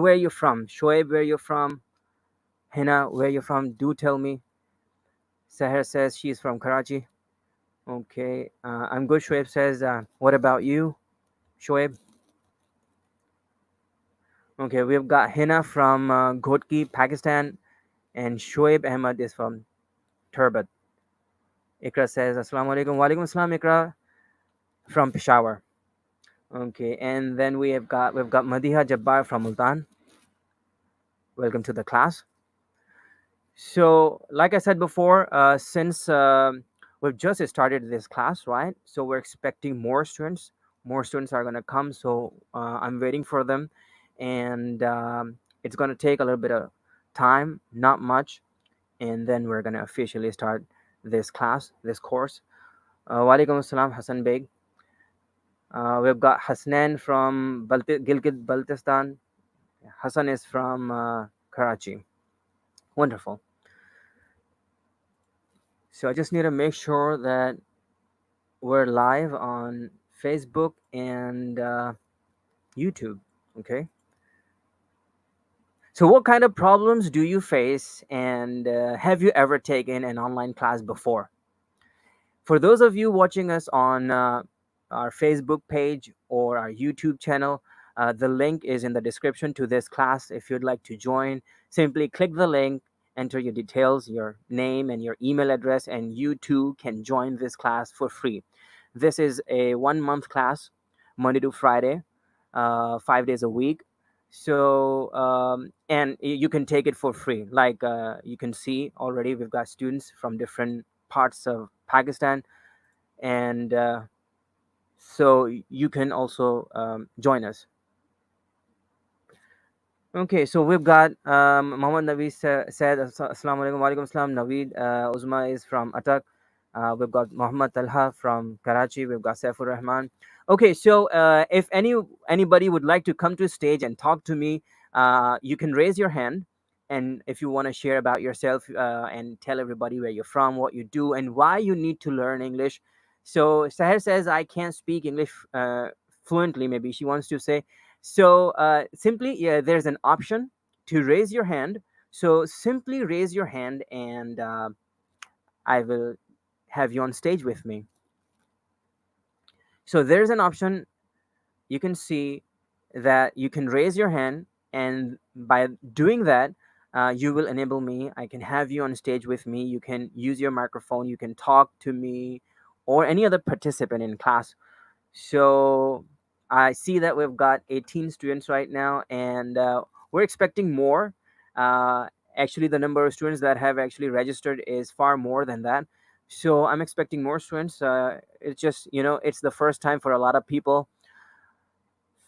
where are you from? Shoaib, where are you from? Hina, where are you from? Do tell me. Seher says she's from Karachi. Okay, I'm good. Shoaib says, what about you, Shoaib? Okay, we've got Hina from Ghotki, Pakistan, and Shoaib Ahmed is from Turbat. Ikra says, Assalamu alaikum. Wa alaikum assalam, Ikra from Peshawar. Okay, and then we've got Madiha Jabbar from Multan. Welcome to the class. So, like I said before, since we've just started this class, right? So we're expecting more students. More students are going to come. So I'm waiting for them, and it's going to take a little bit of time, not much, and then we're going to officially start this class, this course. Walaikum assalam, Hassan Beg. We've got Hasnan from Gilgit Baltistan. Hassan is from Karachi. Wonderful. So I just need to make sure that we're live on Facebook and YouTube. Okay. So, what kind of problems do you face, and have you ever taken an online class before? For those of you watching us on our Facebook page or our YouTube channel, the link is in the description to this class. If you'd like to join, simply click the link, enter your details, your name, and your email address, and you too can join this class for free. This is a 1 month class, Monday to Friday, 5 days a week. So, and you can take it for free. Like you can see already, we've got students from different parts of Pakistan, and so you can also join us. Okay, so we've got Muhammad Naveed said, Assalamu alaikum, wa alaikum assalam. Naveed Uzma is from Atak. We've got Muhammad Talha from Karachi. We've got Saifur Rahman. Okay, so if anybody would like to come to stage and talk to me, you can raise your hand. And if you want to share about yourself and tell everybody where you're from, what you do, and why you need to learn English. So Sahar says, I can't speak English fluently, maybe she wants to say. So simply, yeah, there's an option to raise your hand. So simply raise your hand, and I will have you on stage with me. So there's an option. You can see that you can raise your hand, and by doing that, you will enable me. I can have you on stage with me. You can use your microphone. You can talk to me or any other participant in class. So I see that we've got 18 students right now, and we're expecting more. Actually, the number of students that have actually registered is far more than that. So I'm expecting more students. It's just, it's the first time for a lot of people.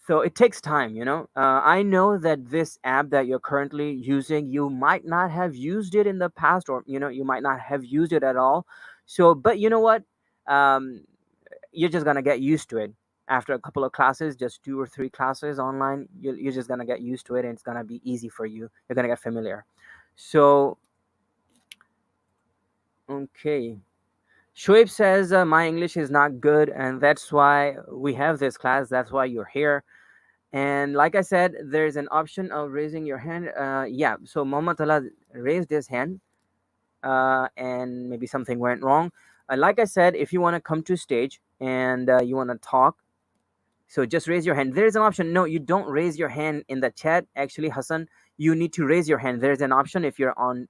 So it takes time. I know that this app that you're currently using, you might not have used it in the past, or, you might not have used it at all. So, but you know what? Um, you're just gonna get used to it after a couple of classes, just 2 or 3 classes online. You're just gonna get used to it, and it's gonna be easy for you. You're gonna get familiar. So, okay. Shoaib says my English is not good, and that's why we have this class. That's why you're here. And like I said, there's an option of raising your hand. Yeah. So Muhammad Allah raised his hand, and maybe something went wrong. Like I said, if you want to come to stage and you want to talk, so just raise your hand. There's an option. No, you don't raise your hand in the chat. Actually, Hassan, you need to raise your hand. There's an option if you're on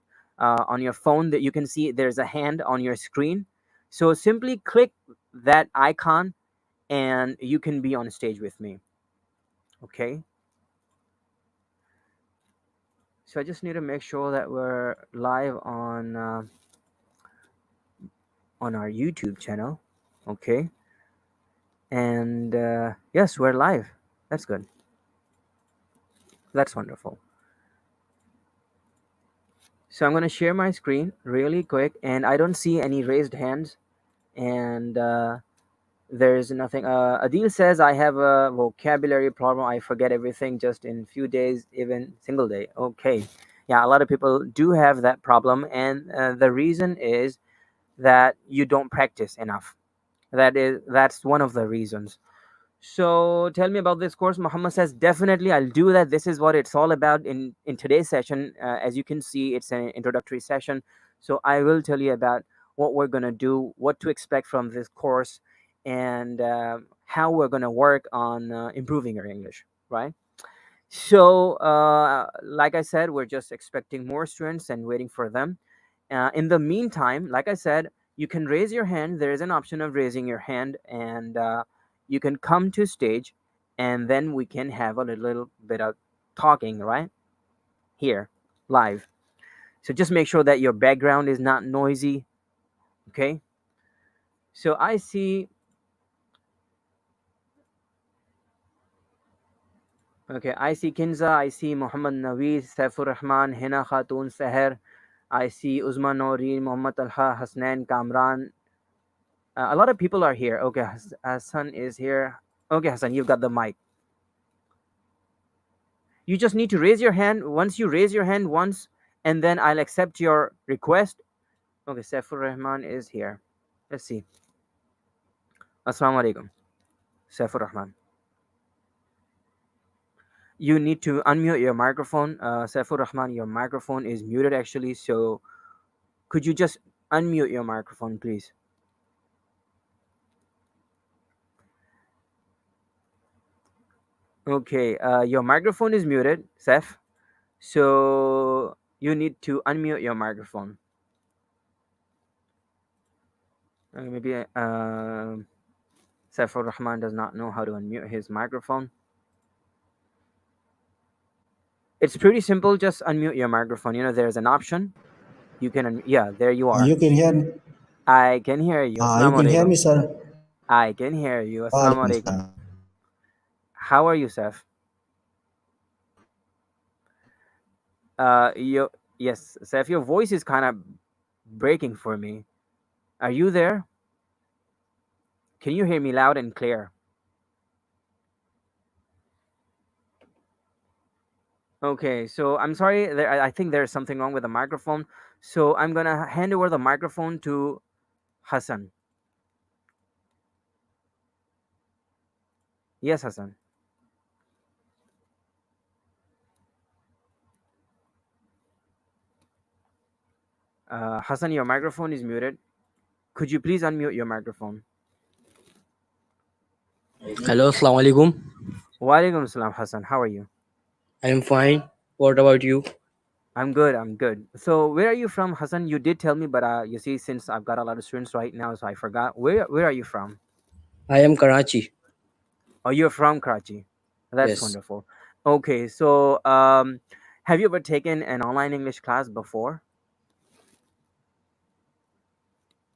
your phone that you can see there's a hand on your screen. So simply click that icon, and you can be on stage with me. Okay. So I just need to make sure that we're live on our YouTube channel. Okay. And yes, we're live. That's good. That's wonderful. So I'm going to share my screen really quick, and I don't see any raised hands, and there's nothing. Adil says I have a vocabulary problem. I forget everything just in few days, even single day. Okay. Yeah, a lot of people do have that problem, and the reason is that you don't practice enough. That's one of the reasons. So tell me about this course. Muhammad says, definitely, I'll do that. This is what it's all about in today's session. As you can see, it's an introductory session. So I will tell you about what we're going to do, what to expect from this course, and how we're going to work on improving your English, right? So, like I said, we're just expecting more students and waiting for them. In the meantime, like I said, you can raise your hand. There is an option of raising your hand, and you can come to stage, and then we can have a little bit of talking, right? Here, live. So just make sure that your background is not noisy, okay? So I see, okay, I see Kinza, I see Muhammad Naweed, Saifur Rahman, Hina Khatun Seher, I see Uzma Noreen, Muhammad Talha, Hasnain, Kamran. A lot of people are here. Okay, Hassan is here. Okay, Hassan, you've got the mic. You just need to raise your hand. Once you raise your hand once, and then I'll accept your request. Okay, Saifur Rahman is here. Let's see. Assalamu alaikum, Saifur Rahman. You need to unmute your microphone. Saifur Rahman, your microphone is muted actually. So could you just unmute your microphone, please? Okay, your microphone is muted, Saif. So you need to unmute your microphone. Maybe Saifur Rahman does not know how to unmute his microphone. It's pretty simple. Just unmute your microphone. You know, there's an option. You can, yeah, there you are. You can hear me. I can hear you. You Assalamu can hear alaikum. me, sir. I can hear you. Assalamu Walaikum alaikum. salam. How are you, Saif? You, yes, Saif, your voice is kind of breaking for me. Are you there? Can you hear me loud and clear? Okay, so I'm sorry. I think there's something wrong with the microphone. So I'm gonna hand over the microphone to Hassan. Yes, Hassan. Hassan, your microphone is muted. Could you please unmute your microphone? Hello, Assalamu alaikum. Walaikum salam, Hassan. How are you? I am fine. What about you? I'm good. I'm good. So, where are you from, Hassan? You did tell me, but you see, since I've got a lot of students right now, so I forgot. Where are you from? I am Karachi. Oh, you're from Karachi. That's Yes, wonderful. Okay, so have you ever taken an online English class before?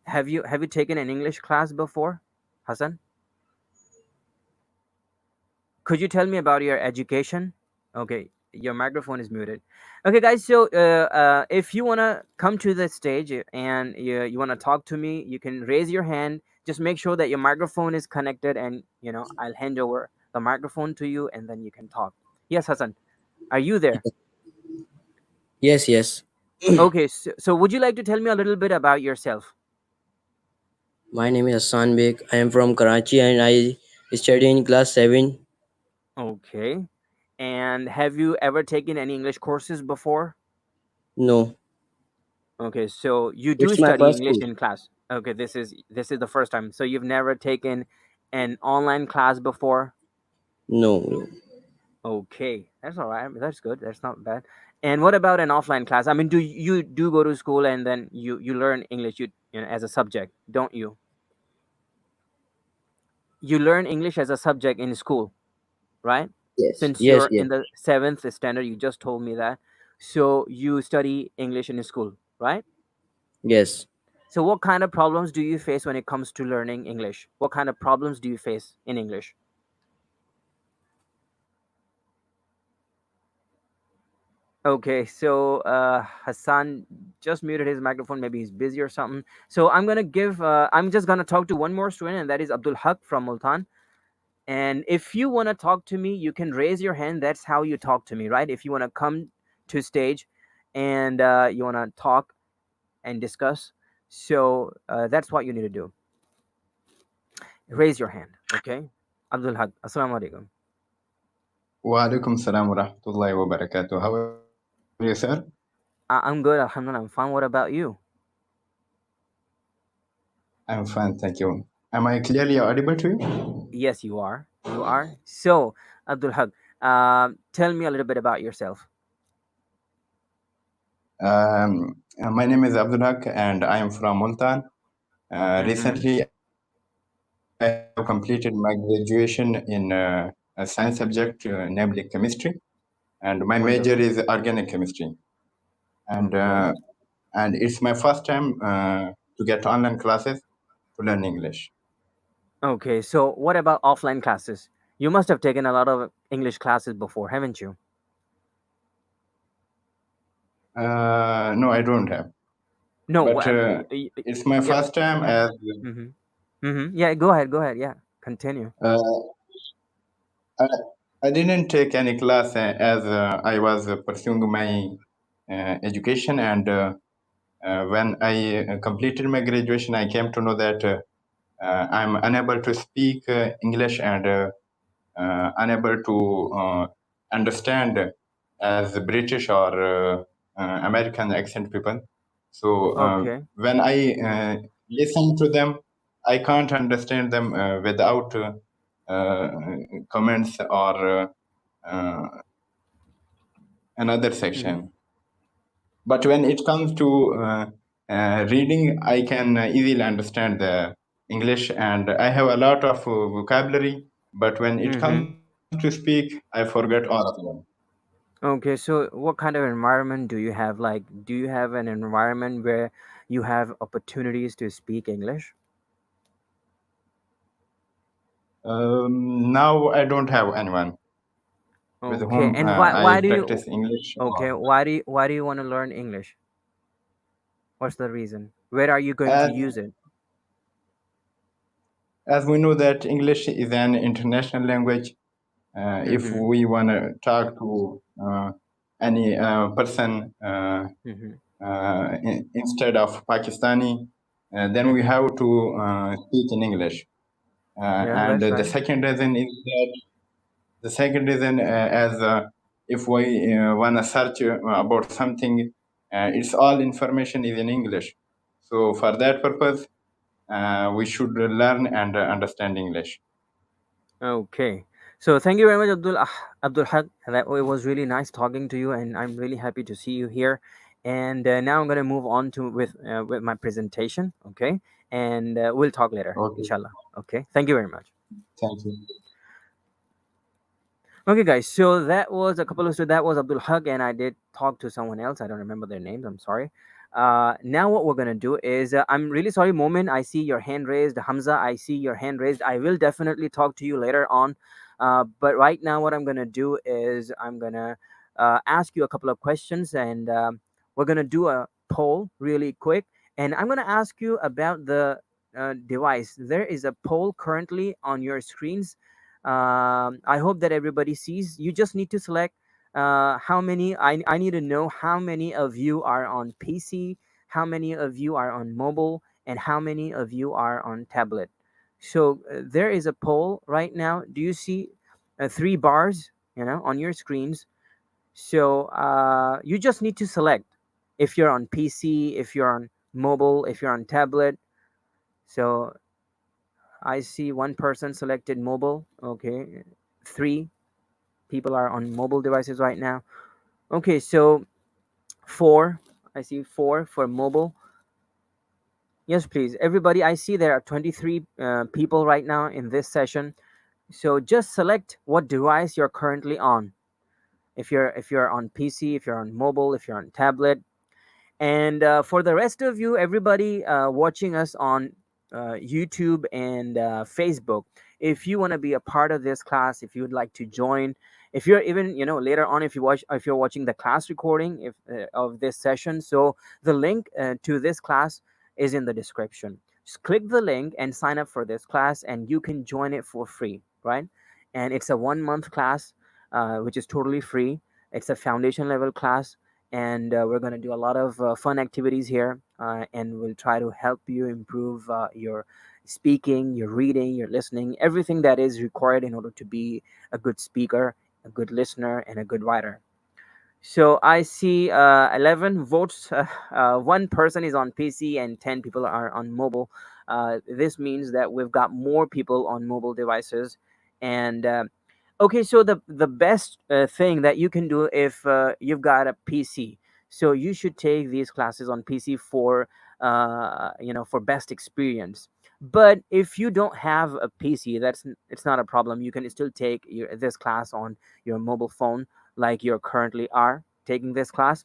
Have you taken an English class before, Hassan? Could you tell me about your education? Okay, your microphone is muted. Okay, guys. So, if you wanna come to the stage and you wanna talk to me, you can raise your hand. Just make sure that your microphone is connected, and I'll hand over the microphone to you, and then you can talk. Yes, Hassan, are you there? yes. Okay. So would you like to tell me a little bit about yourself? My name is Hassan Beg. I am from Karachi and I study in class 7. Okay. And have you ever taken any English courses before? No, Okay, so you do it's my study first English course. in class. Okay, this is the first time. So you've never taken an online class before? No. Okay, that's all right. That's good. That's not bad. And what about an offline class? I mean, do you do go to school and then you learn English as a subject, don't you? You learn English as a subject in school, right? Yes, Since yes, you're yes, in the seventh standard, you just told me that. So you study English in school, right? yes. So, what kind of problems do you face when it comes to learning English? What kind of problems do you face in English? Okay, so Hassan just muted his microphone. Maybe he's busy or something. So I'm just gonna talk to one more student, and that is Abdul Haq from Multan. And if you wanna talk to me, you can raise your hand. That's how you talk to me, right? If you wanna come to stage, and you wanna talk and discuss, so that's what you need to do. Raise your hand, okay? Abdul Haq. Assalamu alaikum. Wa alaikum salam wa rahmatullahi wa barakatuh. How are you, sir? I'm good, Alhamdulillah. I'm fine. What about you? I'm fine, thank you. Am I clearly audible to you? Yes, you are. You are. So, Abdul Haq, tell me a little bit about yourself. My name is Abdul Haq and I am from Multan. Mm-hmm. Recently, I have completed my graduation in a science subject, namely chemistry, and my major is organic Wonderful. chemistry. And uh, Okay. and it's my first time to get online classes to learn English. Okay. So, what about offline classes? You must have taken a lot of English classes before, haven't you? No, I don't have, No. but it's my Yeah. first time as Mm-hmm. Mm-hmm. Yeah. Go ahead. Go ahead. Yeah. Continue. uh, I, I didn't take any class as I was pursuing my education, and when I completed my graduation, I came to know that I'm unable to speak English and unable to understand as British or American accent people. So Okay. when I listen to them, I can't understand them without uh, comments or another Mm-hmm. section. But when it comes to reading, I can easily understand the English, and I have a lot of vocabulary. But when it comes Mm-hmm. to speak, I forget all of them. Okay, so what kind of environment do you have? Like, do you have an environment where you have opportunities to speak English? Now I don't have anyone with Okay, whom and why I do you practice English. okay, Or why do you want to learn English? What's the reason? Where are you going to as use it? as we know that English is an international language. If Mm-hmm. we want to talk to any person Mm-hmm. instead of Pakistani, then we Mm-hmm. have to speak in English. Yeah, And that's the right. second reason is that the second reason, as if we want to search about something, it's all information is in English. So for that purpose, we should learn and understand English. Okay. So thank you very much, Abdul Haq. That it was really nice talking to you, and I'm really happy to see you here. And now I'm gonna move on to with my presentation. Okay, and we'll talk later, Okay, inshallah. Okay. Thank you very much. thank you. Okay, guys. So that was a couple of so that was Abdul Haq, and I did talk to someone else. I don't remember their names. I'm sorry. Now what we're gonna do is I'm really sorry, Moment. I see your hand raised. Hamza, I see your hand raised. I will definitely talk to you later on. But right now, what I'm gonna do is I'm gonna ask you a couple of questions, and we're gonna do a poll really quick. And I'm gonna ask you about the device. There is a poll currently on your screens. I hope that everybody sees. You just need to select how many. I need to know how many of you are on PC, how many of you are on mobile, and how many of you are on tablet. So there is a poll right now. Do you see three bars? On your screens. So you just need to select if you're on PC, if you're on mobile, if you're on tablet. So I see one person selected mobile. Okay, three people are on mobile devices right now. Okay, so four. I see four for mobile. Yes, please. Everybody, I see there are 23 people right now in this session. So just select what device you're currently on. If you're on PC, if you're on mobile, if you're on tablet, and for the rest of you, everybody watching us on YouTube and Facebook, if you want to be a part of this class, if you would like to join, if you're even later on, if you're watching the class recording of this session, so the link to this class is in the description. Just click the link and sign up for this class, and you can join it for free, right? And it's a 1 month class, which is totally free. It's a foundation level class, and we're going to do a lot of fun activities here, and we'll try to help you improve your speaking, your reading, your listening, everything that is required in order to be a good speaker, a good listener, and a good writer. So I see 11 votes. One person is on PC and 10 people are on mobile. This means that we've got more people on mobile devices. And okay, so the best thing that you can do if you've got a PC, so you should take these classes on PC for for best experience. But if you don't have a PC, it's not a problem. You can still take this class on your mobile phone, like you currently are taking this class.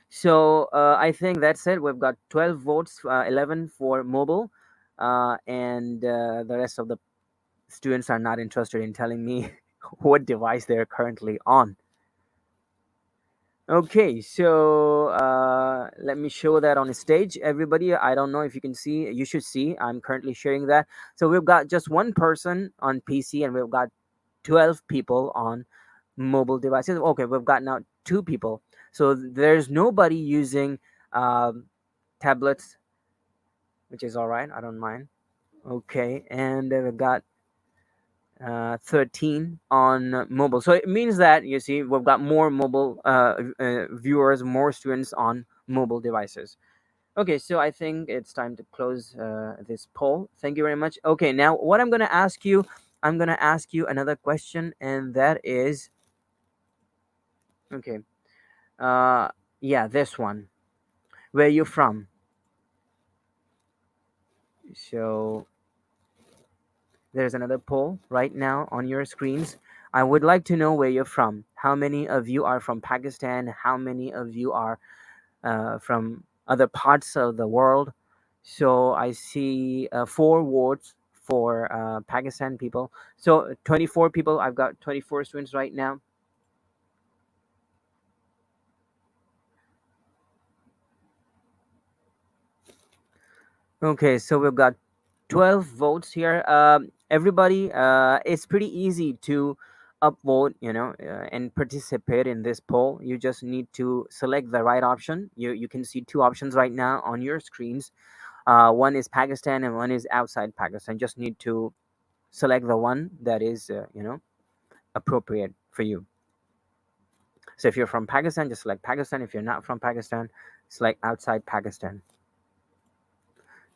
So I think that's it. We've got 12 votes, 11 for mobile, and the rest of the students are not interested in telling me what device they're currently on. Okay, so let me show that on stage, everybody. I don't know if you can see. You should see. I'm currently sharing that. So we've got just one person on PC, and we've got 12 people on mobile devices. Okay, we've got now two people. So there's nobody using um, tablets, which is all right. I don't mind. Okay, and we've got 13 on mobile. So it means that, you see, we've got more mobile viewers, more students on mobile devices. Okay, so I think it's time to close this poll. Thank you very much. Okay, now what I'm going to ask you, I'm going to ask you another question, and that is, okay, uh, yeah, this one. Where you from? So there's another poll right now on your screens. I would like to know where you're from. How many of you are from Pakistan? How many of you are from other parts of the world? So I see 4 votes for Pakistan people. So 24 people. I've got 24 students right now. Okay, so we've got 12 votes here. Everybody, it's pretty easy to upvote, and participate in this poll. You just need to select the right option. You can see two options right now on your screens. One is Pakistan and one is outside Pakistan. Just need to select the one that is, appropriate for you. So if you're from Pakistan, just select Pakistan. If you're not from Pakistan, select outside Pakistan.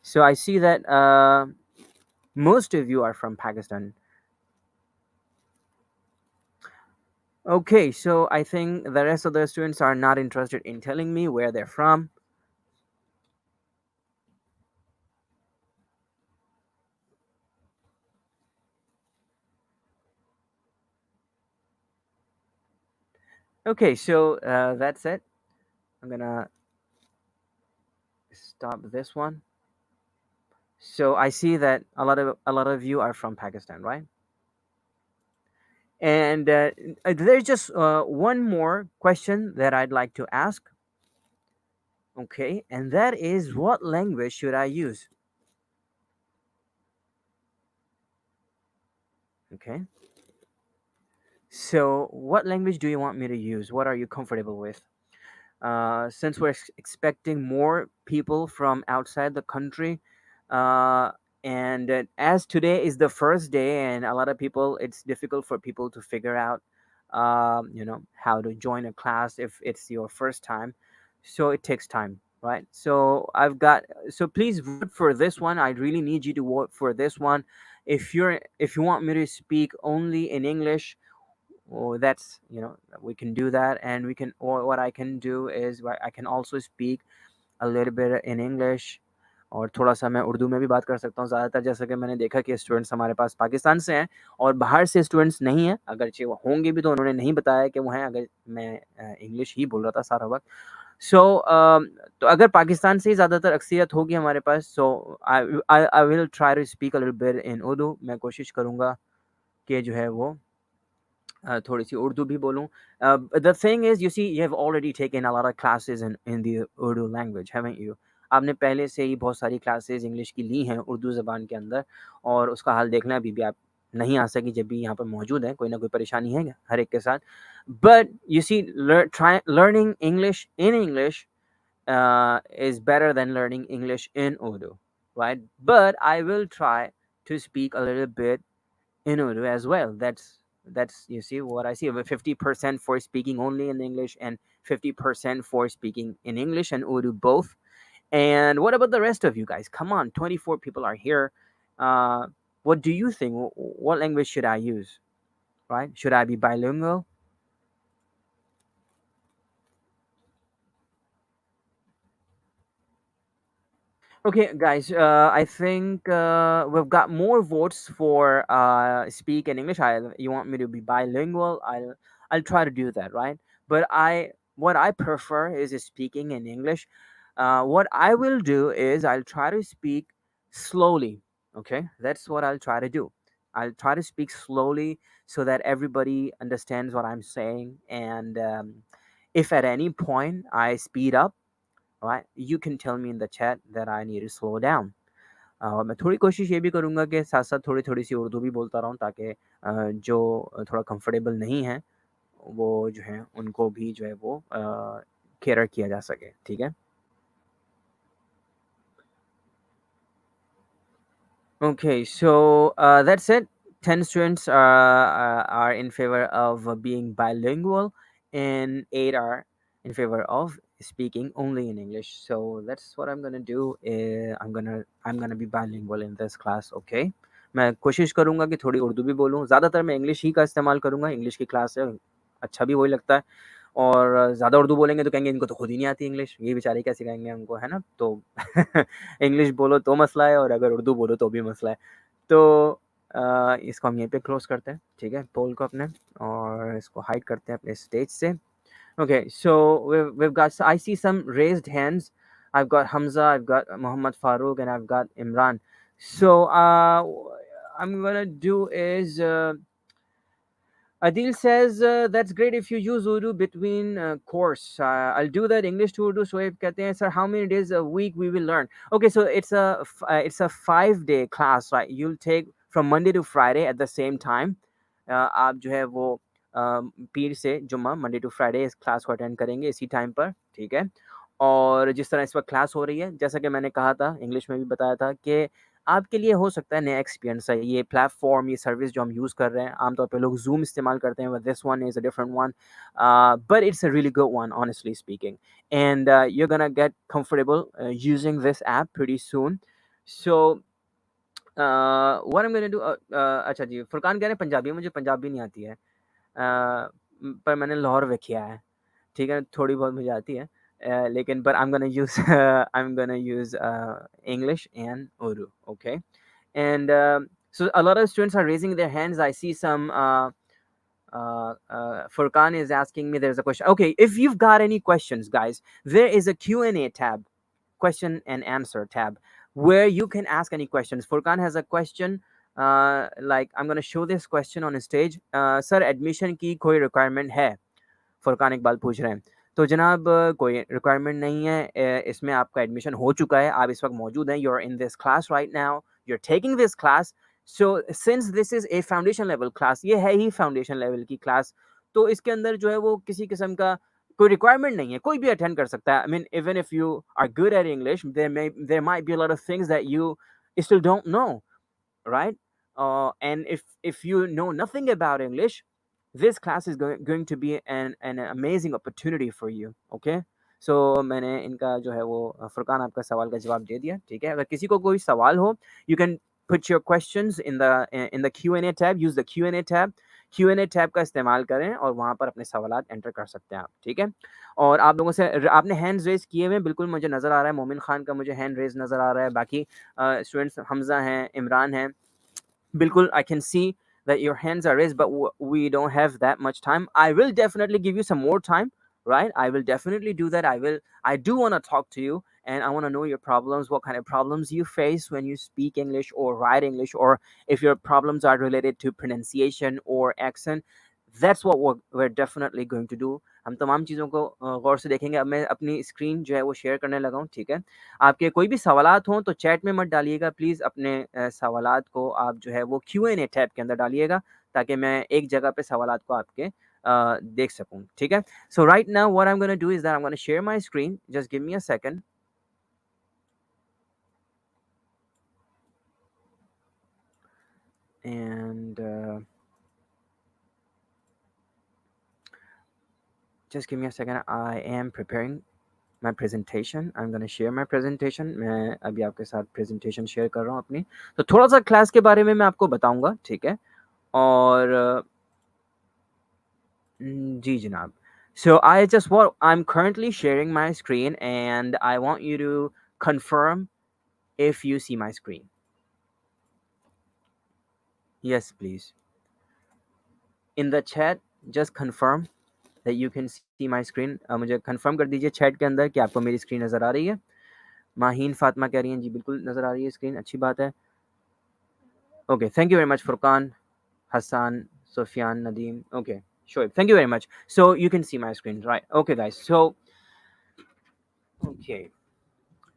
So I see that most of you are from Pakistan. Okay, so I think the rest of the students are not interested in telling me where they're from. Okay, so that's it. I'm gonna stop this one. So I see that a lot of you are from Pakistan, right? And there's just one more question that I'd like to ask. Okay, and that is, what language should I use? Okay, so what language do you want me to use? What are you comfortable with? Since we're expecting more people from outside the country, uh, and as today is the first day, and a lot of people, it's difficult for people to figure out, how to join a class if it's your first time. So it takes time, right? So please vote for this one. I really need you to vote for this one. If you want me to speak only in English, or that's, we can do that, and we can, or what I can do is, I can also speak a little bit in English, और थोड़ा सा मैं उर्दू में भी बात कर सकता हूँ। ज़्यादातर जैसा कि मैंने देखा कि स्टूडेंट्स हमारे पास पाकिस्तान से हैं और बाहर से स्टूडेंट्स नहीं हैं, अगरचे वो होंगे भी तो उन्होंने नहीं बताया कि वो हैं, अगर मैं इंग्लिश ही बोल रहा था सारा वक्त। सो तो अगर पाकिस्तान से ही ज़्यादातर अक्सरियत होगी हमारे पास, so I will try to speak a little bit in Urdu. मैं कोशिश करूँगा कि जो है वो थोड़ी सी उर्दू भी बोलूँ। The thing is, you see, you have already taken a lot of classes in the Urdu language, haven't you? आपने पहले से ही बहुत सारी क्लासेस इंग्लिश की ली हैं उर्दू ज़बान के अंदर, और उसका हाल देखना, अभी भी आप नहीं आ सकी जब भी यहाँ पर मौजूद हैं, कोई ना कोई परेशानी है हर एक के साथ। But you see, try learning English in English is better than learning English in Urdu. right? But I will try to speak a little bit in Urdu as well. That's you see what I see. 50% for speaking only in English and 50% for speaking in English and Urdu both. And what about the rest of you guys? Come on, 24 people are here. Uh, what do you think? What language should I use? Right? Should I be bilingual? Okay, guys. I think we've got more votes for speak in English. You want me to be bilingual? I'll try to do that, right? But what I prefer is speaking in English. What I will do is I'll try to speak slowly. Okay, that's what I'll try to do. I'll try to speak slowly so that everybody understands what I'm saying. And if at any point I speed up, right, you can tell me in the chat that I need to slow down. और मैं थोड़ी कोशिश ये भी करूँगा कि साथ-साथ थोड़ी-थोड़ी सी उर्दू भी बोलता रहूँ ताकि जो थोड़ा कंफर्टेबल नहीं है, वो जो है उनको भी जो है वो कैटर किया जा सके, ठीक है? Okay, so that's it. 10 students are in favor of being bilingual, and 8 are in favor of speaking only in English. So that's what I'm gonna do. I'm gonna be bilingual in this class. Okay, मैं कोशिश करूँगा कि थोड़ी उर्दू भी बोलूँ. ज़्यादातर मैं English ही का इस्तेमाल करूँगा. इंग्लिश की क्लास है, अच्छा भी वही लगता है. और ज़्यादा उर्दू बोलेंगे तो कहेंगे इनको तो खुद ही नहीं आती इंग्लिश, ये बेचारे क्या सिखाएँगे हमको, है ना? तो इंग्लिश बोलो तो मसला है और अगर उर्दू बोलो तो भी मसला है। तो इसको हम यहीं पे क्लोज़ करते हैं, ठीक है? पोल को अपने और इसको हाइड करते हैं अपने स्टेज से। Okay, so we've got I see some raised hands. I've got Hamza, I've got Muhammad Farooq, and I've got Imran. So I'm gonna do is Adil says that's great if you use Urdu between course. I'll do that English to Urdu. So if कहते हैं sir, how many days a week we will learn? Okay, so it's a 5-day class, right? You'll take from Monday to Friday at the same time. आप जो है वो पीर से जुम्मा Monday to Friday इस class को अटेंड करेंगे इसी टाइम पर, ठीक है? और जिस तरह इस वक्त क्लास हो रही है, जैसा कि मैंने कहा था, इंग्लिश में भी बताया था कि आपके लिए हो सकता है नया एक्सपीरियंस है। ये प्लेटफ़ॉर्म, ये सर्विस जो हम यूज़ कर रहे हैं, आमतौर पे लोग ज़ूम इस्तेमाल करते हैं, but this one is a different one, but it's a really good one honestly speaking, and you're gonna get comfortable using this app pretty soon. So what I'm gonna do अच्छा जी, फुरकान कह रहे हैं पंजाबी, मुझे पंजाबी नहीं आती है। पर मैंने लाहौर वेखिया है, ठीक है? थोड़ी बहुत मुझे आती है। लेकिन but I'm gonna use I'm gonna use English and Urdu, okay? And so a lot of students are raising their hands. I see some Furkan is asking me there's a question. Okay, if you've got any questions, guys, there is a Q&A tab, question and answer tab, where you can ask any questions. Furkan has a question. Like I'm going to show this question on stage. Sir, admission की कोई requirement है? फुरकान इकबाल पूछ रहे हैं। तो जनाब कोई requirement नहीं है, इसमें आपका एडमिशन हो चुका है, आप इस वक्त मौजूद हैं, you are in this class right now, you are taking this class. So since this is a foundation level class, ये है ही फाउंडेशन लेवल की क्लास, तो इसके अंदर जो है वो किसी किस्म का कोई रिक्वायरमेंट नहीं है, कोई भी अटेंड कर सकता है। I mean even if you are good at English, there might be a lot of things that you still don't know, right? And if you know nothing about English, this class is going to be an amazing opportunity for you. Okay, so मैंने इनका जो है वो फुरकान आपका सवाल का जवाब दे दिया, ठीक है? अगर किसी को कोई सवाल हो, you can put your questions in the Q&A tab. Use the Q&A tab. Q&A tab का इस्तेमाल करें और वहाँ पर अपने सवालात एंटर कर सकते हैं आप, ठीक है? और आप लोगों से आपने हैंड्स रेज़ किए हुए हैं, बिल्कुल मुझे नज़र आ रहा है। मोमिन खान का मुझे हैंड रेज़ नज़र आ रहा है। बाकी स्टूडेंट्स हमज़ा हैं, इमरान हैं, Bilkul, I can see that your hands are raised, but we don't have that much time. I will definitely give you some more time, right? I will definitely do that. I do want to talk to you and I want to know your problems, what kind of problems you face when you speak English or write English, or if your problems are related to pronunciation or accent. That's what we're definitely going to do. हम तमाम चीज़ों को गौर से देखेंगे। अब मैं अपनी screen जो है वो शेयर करने लगा हूँ, ठीक है? आपके कोई भी सवालात हों तो चैट में मत डालिएगा प्लीज़, अपने सवालात को आप जो है वो Q&A टैब के अंदर डालिएगा, ताकि मैं एक जगह पे सवालात को आपके देख सकूँ, ठीक है? So right now what I am gonna do is that I am gonna share my screen, just give me a second. And just give me a second. I am preparing my presentation. I'm going to share my presentation. मैं अभी आपके साथ presentation share कर रहा हूँ अपनी. तो थोड़ा सा class के बारे में मैं आपको बताऊंगा, ठीक है? और जी जनाब. So I'm currently sharing my screen and I want you to confirm if you see my screen. Yes, please. In the chat, just confirm that you can see my screen. मुझे confirm कर दीजिए chat के अंदर कि आपको मेरी screen नज़र आ रही है. माहीन फातिमा कह रही हैं जी बिल्कुल नज़र आ रही है screen, अच्छी बात है. Okay, thank you very much Furqan, Hassan, Sufyan, Nadeem. Okay, sure. Thank you very much. So you can see my screen, right? Okay, guys. So okay.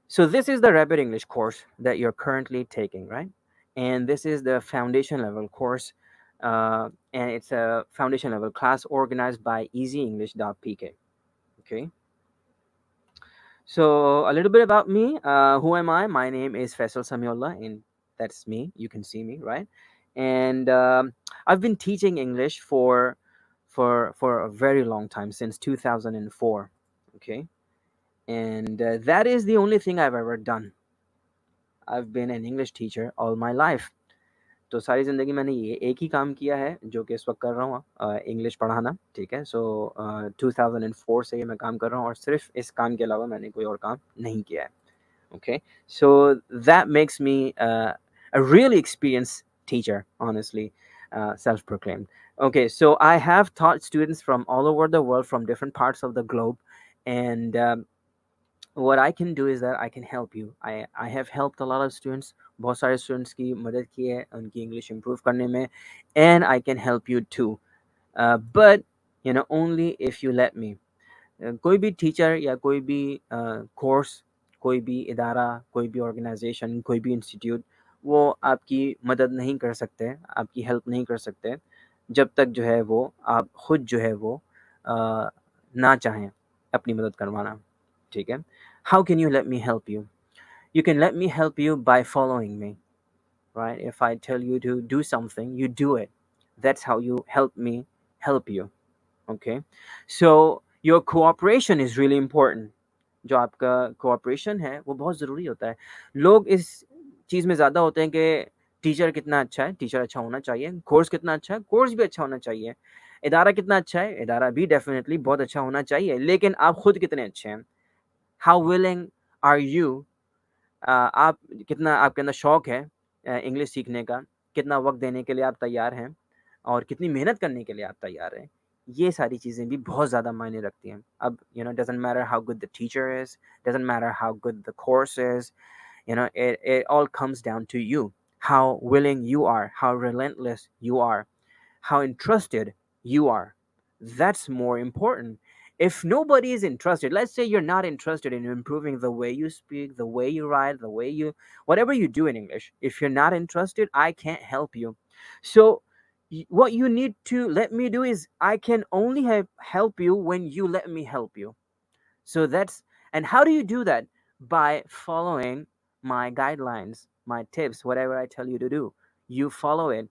So this is the Rapid English course that you're currently taking, right? And this is the foundation level course, and it's a foundation level class organized by easyenglish.pk. Okay. So a little bit about me. Who am I? My name is Faisal Samiullah, and that's me. You can see me, right? And I've been teaching English for a very long time, since 2004. Okay, and that is the only thing I've ever done. I've been an English teacher all my life. तो सारी ज़िंदगी मैंने ये एक ही काम किया है जो कि इस वक्त कर रहा हूँ, इंग्लिश पढ़ाना, ठीक है? सो 2004 से ये मैं काम कर रहा हूँ और सिर्फ इस काम के अलावा मैंने कोई और काम नहीं किया है. Okay, so that makes me a really experienced teacher, honestly, self-proclaimed. Okay, so I have taught students from all over the world, from different parts of the globe, and what I can do is that I can help you. I have helped a lot of students. बहुत सारे students की मदद की है उनकी English improve करने में, and I can help you too. But only if you let me. कोई भी टीचर या कोई भी कोर्स, कोई भी इदारा, कोई भी ऑर्गेनाइजेशन, कोई भी इंस्टीट्यूट, वो आपकी मदद नहीं कर सकते, आपकी हेल्प नहीं कर सकते जब तक जो है वो आप खुद जो है वो ना चाहें अपनी मदद करवाना, ठीक है? How can you let me help you? You can let me help you by following me, right? If I tell you to do something, you do it. That's how you help me help you. Okay, so your cooperation is really important. जो आपका cooperation है वो बहुत ज़रूरी होता है. लोग इस चीज़ में ज़्यादा होते हैं कि टीचर कितना अच्छा है, टीचर अच्छा होना चाहिए, कोर्स कितना अच्छा है, कोर्स भी अच्छा होना चाहिए, इदारा कितना अच्छा है, इदारा भी डेफिनेटली बहुत अच्छा होना चाहिए, लेकिन आप खुद कितने अच्छे हैं? How willing are you? आप कितना, आपके अंदर शौक है इंग्लिश सीखने का, कितना वक्त देने के लिए आप तैयार हैं और कितनी मेहनत करने के लिए आप तैयार हैं, ये सारी चीज़ें भी बहुत ज़्यादा मायने रखती हैं. अब doesn't matter how good the teacher is, doesn't matter how good the course is, it all comes down to you, how willing you are, how relentless you are, how interested you are. That's more important. If nobody is interested, let's say you're not interested in improving the way you speak, the way you write, the way you, whatever you do in English, if you're not interested, I can't help you. So, what you need to let me do is I can only help you when you let me help you. So that's, and how do you do that? By following my guidelines, my tips, whatever I tell you to do. You follow it.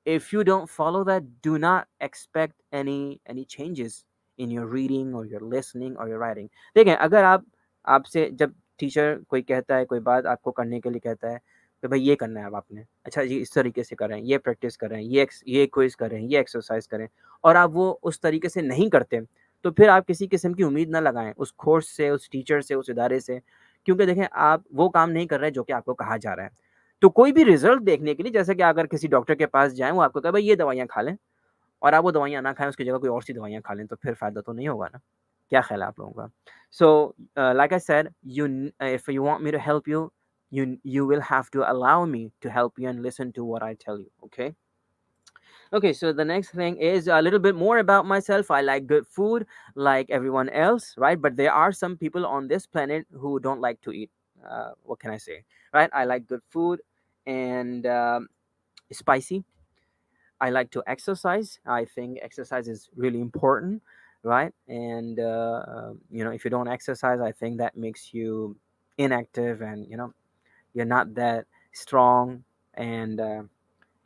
If you don't follow that, do not expect any changes in your reading or your listening or your writing. देखें, अगर आप, आपसे जब teacher कोई कहता है, कोई बात आपको करने के लिए कहता है कि भाई ये करना है अब आपने, अच्छा जी इस तरीके से करें, ये प्रैक्टिस करें, ये क्विज करें, ये एक्सरसाइज करें, और आप वो उस तरीके से नहीं करते, तो फिर आप किसी किस्म की उम्मीद ना लगाएं उस कोर्स से, उस टीचर से, उस इदारे से, क्योंकि देखें आप वो काम नहीं कर रहे जो कि आपको कहा जा रहा है. तो कोई भी रिजल्ट देखने के लिए, जैसे कि अगर किसी डॉक्टर के पास जाएँ, वो आपको कहे भाई ये दवाइयाँ खा लें, और आप वो दवाइयाँ ना खाएँ, उसकी जगह कोई और सी दवाइयाँ खा लें, तो फिर फ़ायदा तो नहीं होगा ना. क्या ख़्याल है आप लोगों का? So like I said, if you want me to help you, you will have to allow me to help you and listen to what I tell you, okay? Okay, so the next thing is a little bit more about myself. I like good food like everyone else, right? But there are some people on this planet who don't like to eat. What can I say, right? I like good food and spicy. I like to exercise. I think exercise is really important, right? And if you don't exercise, I think that makes you inactive, and you're not that strong, and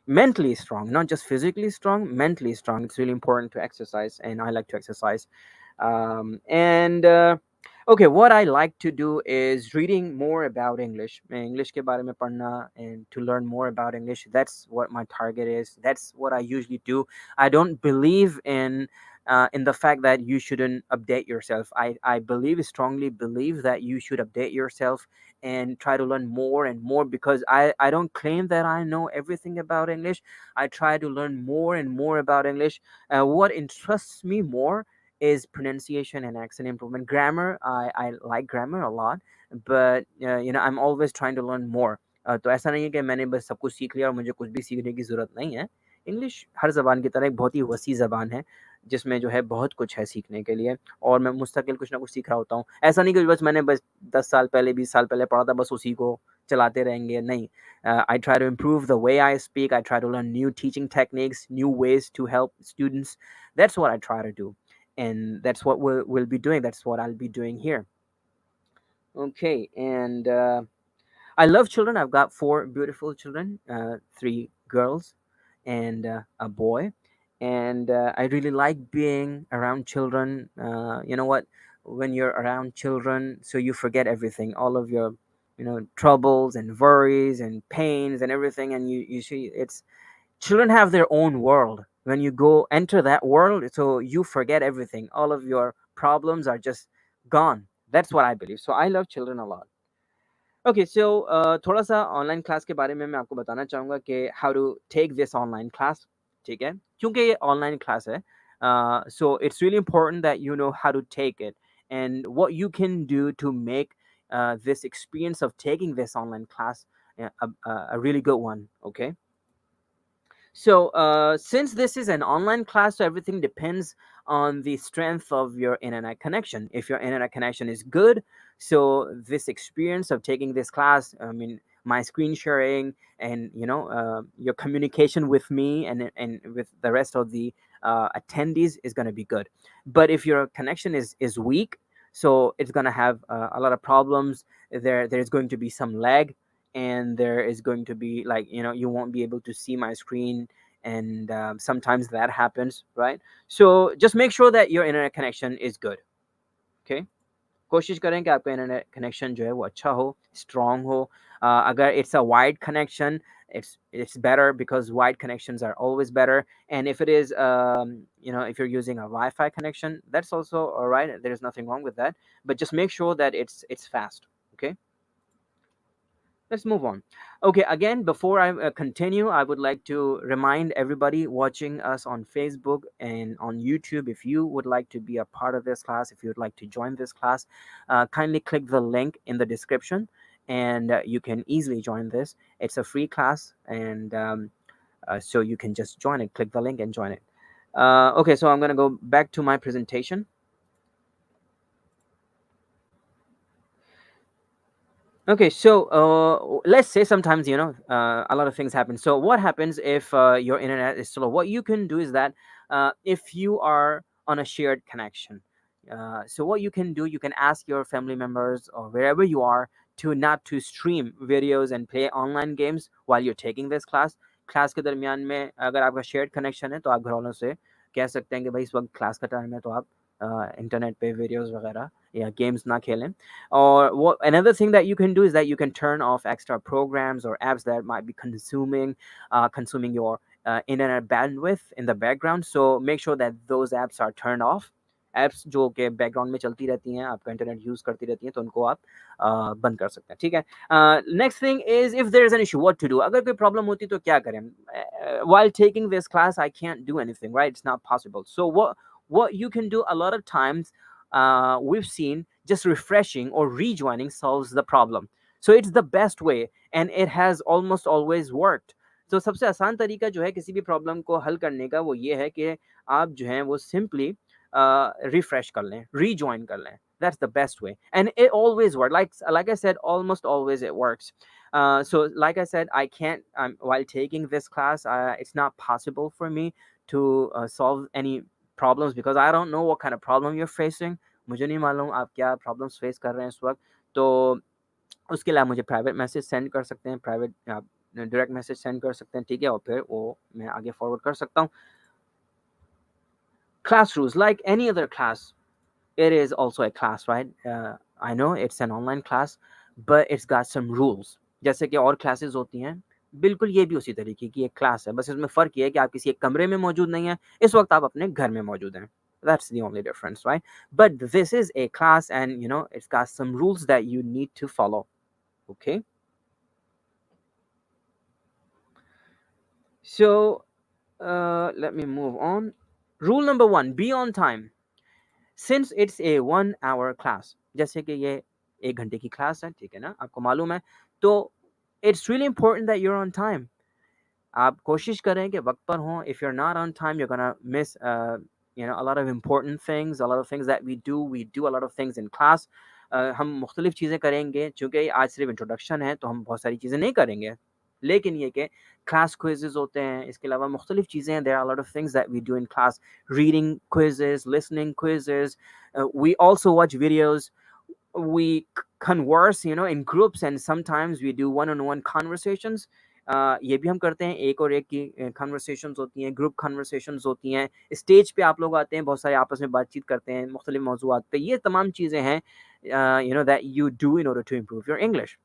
mentally strong, not just physically strong, mentally strong. It's really important to exercise, and I like to exercise. And Okay, what I like to do is reading more about English. English ke bare mein padhna and to learn more about English. That's what my target is. That's what I usually do. I don't believe in the fact that you shouldn't update yourself. I believe strongly believe that you should update yourself and try to learn more and more, because I don't claim that I know everything about English. I try to learn more and more about English. What interests me more is pronunciation and accent improvement. Grammar, I like grammar a lot, but I'm always trying to learn more. तो ऐसा नहीं है कि मैंने बस सब कुछ सीख लिया और मुझे कुछ भी सीखने की ज़रूरत नहीं है। इंग्लिश हर ज़बान की तरह एक बहुत ही वसी ज़बान है, जिसमें जो है बहुत कुछ है सीखने के लिए, और मैं मुस्तकिल कुछ ना कुछ सीख रहा होता हूँ। ऐसा नहीं कि बस मैंने बस 10 साल पहले, 20 साल पहले पढ़ा था, बस उसी को चलाते रहेंगे, नहीं। I try to improve the way I speak, I try to learn new teaching techniques, new ways to help students. That's what I try to do, and that's what we'll be doing. That's what I'll be doing here. Okay, and I love children. I've got four beautiful children, three girls and a boy, and I really like being around children. You know what? When you're around children, so you forget everything, all of your, troubles and worries and pains and everything, and you see it's children have their own world. When you go enter that world, so you forget everything. All of your problems are just gone. That's what I believe. So I love children a lot. Okay so थोड़ा सा online class के बारे में मैं आपको बताना चाहूँगा कि how to take this online class. ठीक है, क्योंकि ये ऑनलाइन क्लास है, so it's really important that you know how to take it and what you can do to make this experience of taking this online class a really good one. Okay, so, since this is an online class, so everything depends on the strength of your internet connection. If your internet connection is good, so this experience of taking this class, I mean, my screen sharing and your communication with me and with the rest of the attendees is going to be good. But if your connection is weak, so it's going to have a lot of problems. There's going to be some lag, and there is going to be, like, you won't be able to see my screen, and sometimes that happens, right? So just make sure that your internet connection is good. Okay, कोशिश करें कि आपका internet connection जो है वो अच्छा हो, strong हो। अगर it's a wide connection, it's better, because wide connections are always better. And if it is if you're using a Wi-Fi connection, that's also all right. There's nothing wrong with that, but just make sure that it's fast. Okay, let's move on. Okay, again, before I continue, I would like to remind everybody watching us on Facebook and on YouTube, if you would like to be a part of this class, if you would like to join this class, kindly click the link in the description, and you can easily join this. It's a free class, and so you can just join it, click the link and join it. Okay, so I'm going to go back to my presentation. Okay, so let's say sometimes a lot of things happen. So what happens if your internet is slow? What you can do is that if you are on a shared connection, so what you can do, you can ask your family members or wherever you are to not to stream videos and play online games while you're taking this class. Class के दरमियान में अगर आपका shared connection है, तो आप घर वालों से कह सकते हैं कि भाई इस वक्त क्लास का टाइम है, तो आप इंटरनेट पे वीडियोस वगैरह या गेम्स ना खेलें. Or what another thing that you can do is that you can turn off extra programs or apps that might be consuming your internet bandwidth in the background. So make sure that those apps are turned off. Apps जो कि background में चलती रहती हैं, आपका internet use करती रहती हैं, तो उनको आप बंद कर सकते हैं. ठीक है, next thing is if there is an issue what to do. अगर कोई प्रॉब्लम होती तो क्या करें? While taking this class I can't do anything, right? It's not possible. So what you can do a lot of times, we've seen just refreshing or rejoining solves the problem. So it's the best way, and it has almost always worked. तो सबसे आसान तरीका जो है किसी भी problem को हल करने का, वो ये है कि आप जो हैं वो सिंपली रिफ्रेश कर लें, rejoin कर लें. That's the best way, and it always works. Like I said, almost always it works. So like I said, I can't, while taking this class, it's not possible for me to solve any problems, because I don't know what kind of problem you're facing. मुझे नहीं मालूम आप क्या problems face कर रहे हैं इस वक्त. तो उसके लिए आप मुझे प्राइवेट मैसेज सेंड कर सकते हैं, प्राइवेट आप डायरेक्ट मैसेज सेंड कर सकते हैं, ठीक है, और फिर वो मैं आगे फॉरवर्ड कर सकता हूँ. Class rules, like any other class, it is also a class, right? I know it's an online class, but it's got some rules. जैसे कि और क्लासेस होती हैं, बिल्कुल ये भी उसी तरीके की एक क्लास है, बस इसमें फ़र्क ये है कि आप किसी एक कमरे में मौजूद नहीं हैं, इस वक्त आप अपने घर में मौजूद हैं. That's the only difference, right? But this is a class, and it's got some rules that you need to follow. Okay. So let me move on. Rule number one: be on time. Since it's a 1 hour class, जैसे कि ये 1 घंटे की class है, ठीक है ना, आपको मालूम है, तो it's really important that you're on time. आप कोशिश करें कि वक्त पर हों. If you're not on time, you're gonna miss a lot of important things, a lot of things that we do a lot of things in class. हम मुख्तलिफ चीज़ें करेंगे, चूँकि आज सिर्फ इंट्रोडक्शन है तो हम बहुत सारी चीज़ें नहीं करेंगे, लेकिन ये कि क्लास क्विज़ेज़ होते हैं, इसके अलावा मुख्तलिफ चीज़ें हैं. There are a lot of things that we do in class: reading quizzes, listening quizzes, we also watch videos, we converse in groups, and sometimes we do one-on-one conversations. ये भी हम करते हैं, एक और एक की कन्वर्सेशंस होती हैं, ग्रुप कन्वर्सेशंस होती हैं, स्टेज पे आप लोग आते हैं, बहुत सारे आपस में बातचीत करते हैं मुख्तलिफ मौज़ूआत पे. ये तमाम चीज़ें हैं that you do in order to improve your English,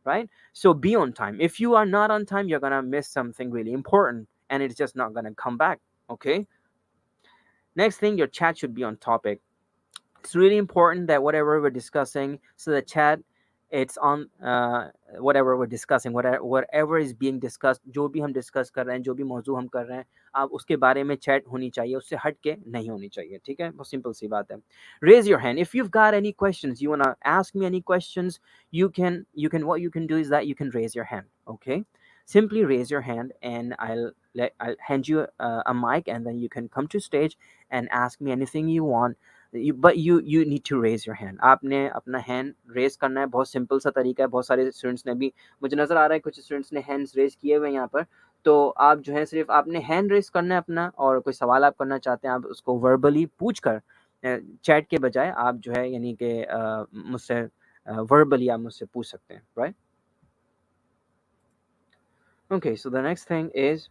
right? So be on time. If you are not on time, you're gonna miss something really important, and it's just not gonna come back. Okay. Next thing, your chat should be on topic. It's really important that whatever we're discussing, so the chat, it's on whatever we're discussing, whatever is being discussed, जो भी हम discuss कर रहे हैं, जो भी मौजू हम कर रहे हैं, आप उसके बारे में चैट होनी चाहिए, उससे हट के नहीं होनी चाहिए, ठीक है, बहुत सिंपल सी बात है. Raise your hand if you've got any questions, you want to ask me any questions. You can what you can do is that you can raise your hand. Okay, simply raise your hand, and I'll hand you a mic, and then you can come to stage and ask me anything you want. But you need to raise your hand. आपने अपना hand raise करना है. बहुत simple सा तरीका है. बहुत सारे स्टूडेंट्स ने भी, मुझे नज़र आ रहा है कुछ स्टूडेंट्स ने हैंड्स रेज किए हुए हैं यहाँ पर. तो आप जो है सिर्फ आपने हैंड रेज करना है अपना, और कोई सवाल आप करना चाहते हैं आप उसको वर्बली पूछ कर, चैट के बजाय आप जो है यानी कि मुझसे वर्बली आप मुझसे पूछ सकते हैं, right? Okay, so the next thing is,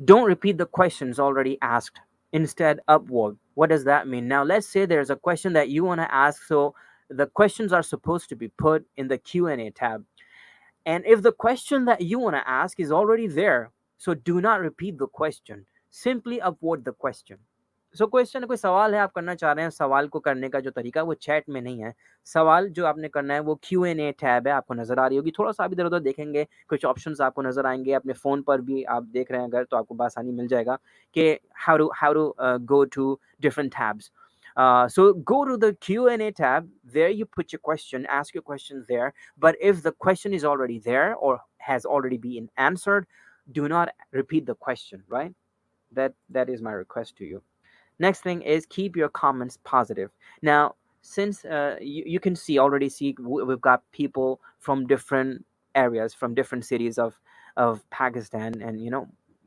don't repeat the questions already asked. Instead, upvote. What does that mean? Now, let's say there's a question that you want to ask, so the questions are supposed to be put in the Q&A tab. And if the question that you want to ask is already there, so do not repeat the question. Simply upvote the question. So question, कोई सवाल है आप करना चाह रहे हैं, सवाल को करने का जो तरीका वो चैट में नहीं है. सवाल जो आपने करना है वो Q&A टैब है, आपको नज़र आ रही होगी. थोड़ा सा आप इधर उधर देखेंगे, कुछ ऑप्शंस आपको नज़र आएंगे. अपने फ़ोन पर भी आप देख रहे हैं अगर, तो आपको बआसानी मिल जाएगा कि how to go to different tabs. So go to the Q&A tab. There you put your question, ask your question there. But if the question is already there or has already been answered, do not repeat the question, right? That is my request to you. Next thing is, keep your comments positive. Now, since you can already see we've got people from different areas, from different cities of Pakistan, and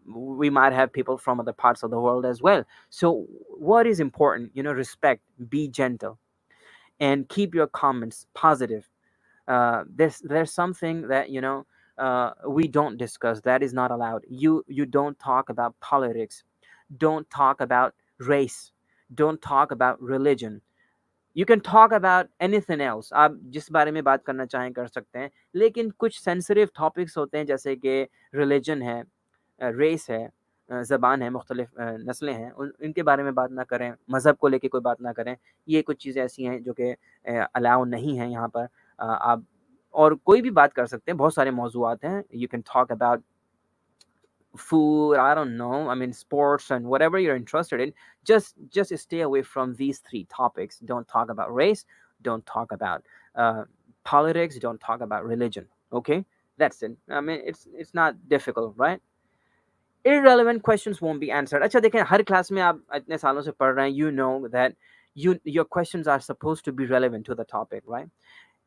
we might have people from other parts of the world as well. So what is important? Respect, be gentle, and keep your comments positive. There's something that we don't discuss, that is not allowed. You don't talk about politics, don't talk about race, don't talk about religion. You can talk about anything else. आप जिस बारे में बात करना चाहें कर सकते हैं, लेकिन कुछ सेंसिटिव टॉपिक्स होते हैं, जैसे कि रिलीजन है, रेस है, ज़बान है, मुख्तलिफ नस्लें हैं, इनके बारे में बात ना करें, मज़हब को लेके कोई बात ना करें. ये कुछ चीज़ें ऐसी हैं जो कि अलाउ नहीं हैं यहाँ पर. आप और कोई भी बात कर सकते हैं, बहुत सारे मौज़ूआत हैं. You can talk about food, I don't know, I mean sports and whatever you're interested in. Just stay away from these three topics. Don't talk about race, don't talk about uh, politics, don't talk about religion. Okay, that's it. I mean, it's not difficult, right? Irrelevant questions won't be answered. अच्छा देखें, हर class में आप इतने सालों से पढ़ रहे हैं, you know that your questions are supposed to be relevant to the topic, right?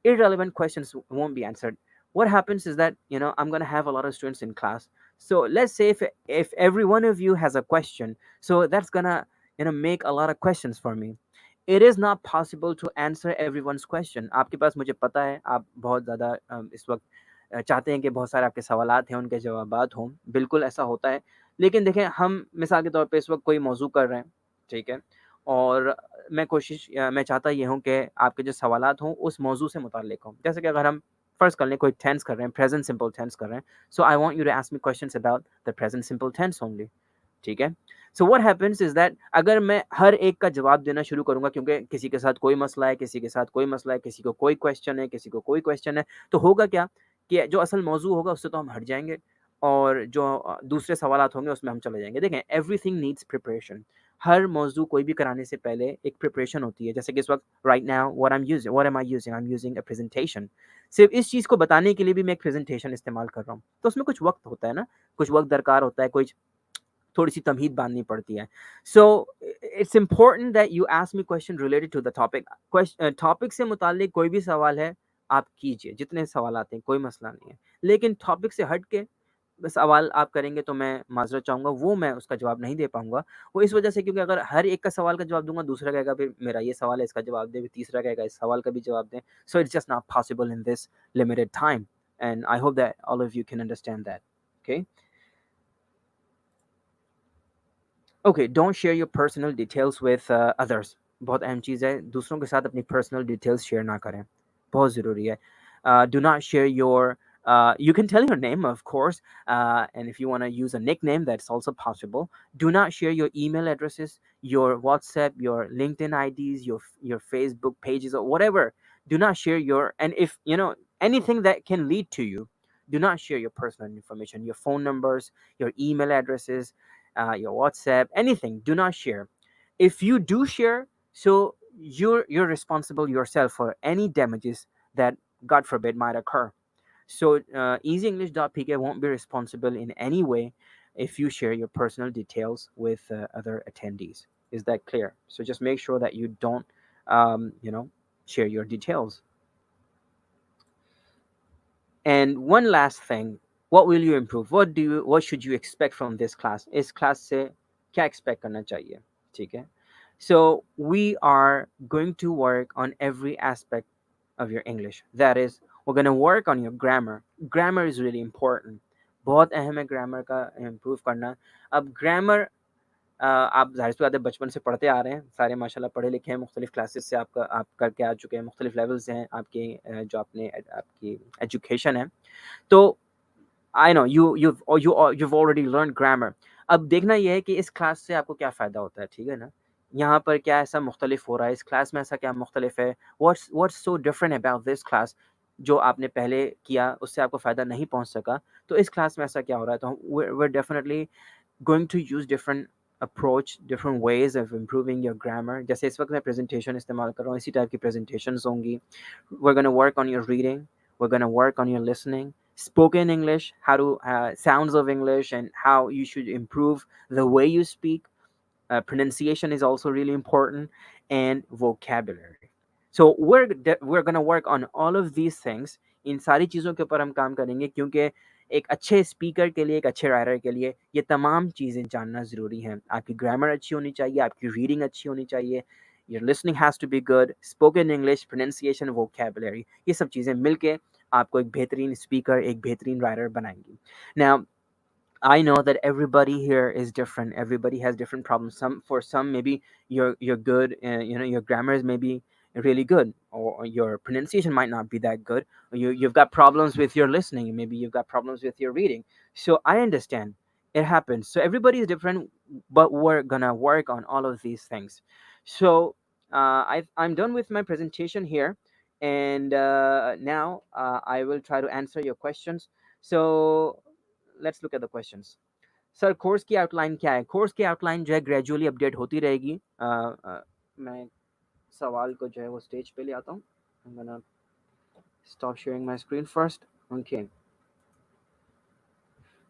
Irrelevant questions won't be answered. What happens is that I'm going to have a lot of students in class. So let's say if every one of you has a question, so that's going to make a lot of questions for me. It is not possible to answer everyone's question. आपके पास, मुझे पता है, आप बहुत ज़्यादा इस वक्त चाहते हैं कि बहुत सारे आपके सवालात हैं उनके जवाबात हों, बिल्कुल ऐसा होता है। लेकिन देखें, हम मिसाल के तौर पे इस वक़्त कोई मौज़ू कर रहे हैं, ठीक है? और मैं चाहता ये हूँ कि आपके जो सवालात हों उस मौज़ू से मुताल्लिक़ हों। जैसे कि अगर हम फ़र्ज़ कर लें कोई टेंस कर रहे हैं, प्रेज़ेंट सिंपल टेंस कर रहे हैं, so I want you to ask me questions about the present simple tense only, ठीक है? So what happens is that अगर मैं हर एक का जवाब देना शुरू करूँगा, क्योंकि किसी के साथ कोई मसला है, किसी के साथ कोई मसला है, किसी को कोई क्वेश्चन है, किसी को कोई क्वेश्चन है, तो होगा क्या कि जो असल मौज़ू होगा उससे तो हम हट जाएँगे और जो दूसरे सवालात होंगे उसमें हम चले जाएँगे। देखें, एवरीथिंग नीड्स प्रिपरेशन। हर मौज़ू कोई भी कराने से पहले एक प्रिपरेशन होती है। जैसे कि इस वक़्त right now what am I using? I am using a presentation. सिर्फ़ इस चीज़ को बताने के लिए भी मैं एक प्रेज़ेंटेशन इस्तेमाल कर रहा हूँ। तो उसमें कुछ वक़्त होता है ना, कुछ वक़्त दरकार होता है, कुछ थोड़ी-सी तमहीद बाँधनी पड़ती है। So it's important that you ask me question related to the topic. Topic से मुताल्लिक कोई भी सवाल है, आप कीजिए, जितने सवालात हैं, कोई मसला नहीं है। लेकिन टॉपिक से हट के सवाल आप करेंगे तो मैं माज़रत चाहूँगा, वो मैं उसका जवाब नहीं दे पाऊँगा। वो इस वजह से क्योंकि अगर हर एक का सवाल का जवाब दूँगा, दूसरा कहेगा फिर मेरा ये सवाल है इसका जवाब दें, फिर तीसरा कहेगा इस सवाल का भी जवाब दें। So it's just not possible in this limited time and I hope that all of you can understand that. Okay? Okay, don't share your personal details with others. बहुत अहम चीज़ है, दूसरों के साथ अपनी पर्सनल डिटेल्स शेयर ना करें, बहुत ज़रूरी है। Do not share your you can tell your name, of course, and if you want to use a nickname, that's also possible. Do not share your email addresses, your WhatsApp, your LinkedIn IDs, your Facebook pages, or whatever. Do not share your, and if you know anything that can lead to you, do not share your personal information, your phone numbers, your email addresses, your WhatsApp, anything. Do not share. If you do share, so you're responsible yourself for any damages that, God forbid, might occur. So EasyEnglish.pk won't be responsible in any way if you share your personal details with other attendees. Is that clear? So just make sure that you don't, share your details. And one last thing, what will you improve? What should you expect from this class? इस class से क्या expect करना चाहिए? ठीक है? So we are going to work on every aspect of your English. That is, we're going to work on your grammar. Grammar is really important. बहुत अहम है grammar का improve करना. अब grammar आप ज़ाहिर-सी बात है बचपन से पढ़ते आ रहे हैं, सारे माशाल्लाह पढ़े लिखे हैं, मुख्तलिफ क्लासेस से आप करके आ चुके हैं, मुख्तलिफ लेवल्स हैं आपके जो आपकी एजुकेशन है। तो I know you've already learned grammar. अब देखना ये है कि इस क्लास से आपको क्या फ़ायदा होता है, ठीक है ना? यहाँ पर क्या ऐसा मुख्तलिफ हो रहा है, इस क्लास में ऐसा क्या मुख्तलिफ है? What's so different about this class जो आपने पहले किया, उससे आपको फ़ायदा नहीं पहुँच सका, तो इस क्लास में ऐसा क्या हो रहा है? तो we're definitely going to use different approach, different ways of improving your grammar. जैसे इस वक्त मैं प्रेजेंटेशन इस्तेमाल कर रहा हूँ, इसी टाइप की प्रेजेंटेशंस होंगी. We're going to work on your reading, we're going to work on your listening, spoken English, how to sounds of English, and how you should improve the way you speak. Pronunciation is also really important, and vocabulary. So we're gonna work on all of these things. इन सारी चीज़ों के ऊपर हम काम करेंगे क्योंकि एक अच्छे स्पीकर के लिए, एक अच्छे राइटर के लिए ये तमाम चीज़ें जानना ज़रूरी हैं। आपकी ग्रामर अच्छी होनी चाहिए, आपकी रीडिंग अच्छी होनी चाहिए, your listening has to be good, spoken English, pronunciation, vocabulary, ये सब चीज़ें मिलके आपको एक बेहतरीन स्पीकर, एक बेहतरीन राइटर बनाएँगी। Now I know that everybody here is different. Everybody has different problems. For some maybe you're good, your grammar is maybe really good, or your pronunciation might not be that good. Or you've got problems with your listening. Maybe you've got problems with your reading. So I understand it happens. So everybody is different, but we're gonna work on all of these things. So I'm done with my presentation here, and now I will try to answer your questions. So let's look at the questions. Sir course की outline क्या है? Course की outline जो है gradually update होती रहेगी. मैं सवाल को जो है वो स्टेज पे ले आता हूँ. I'm gonna stop sharing my screen first. Okay.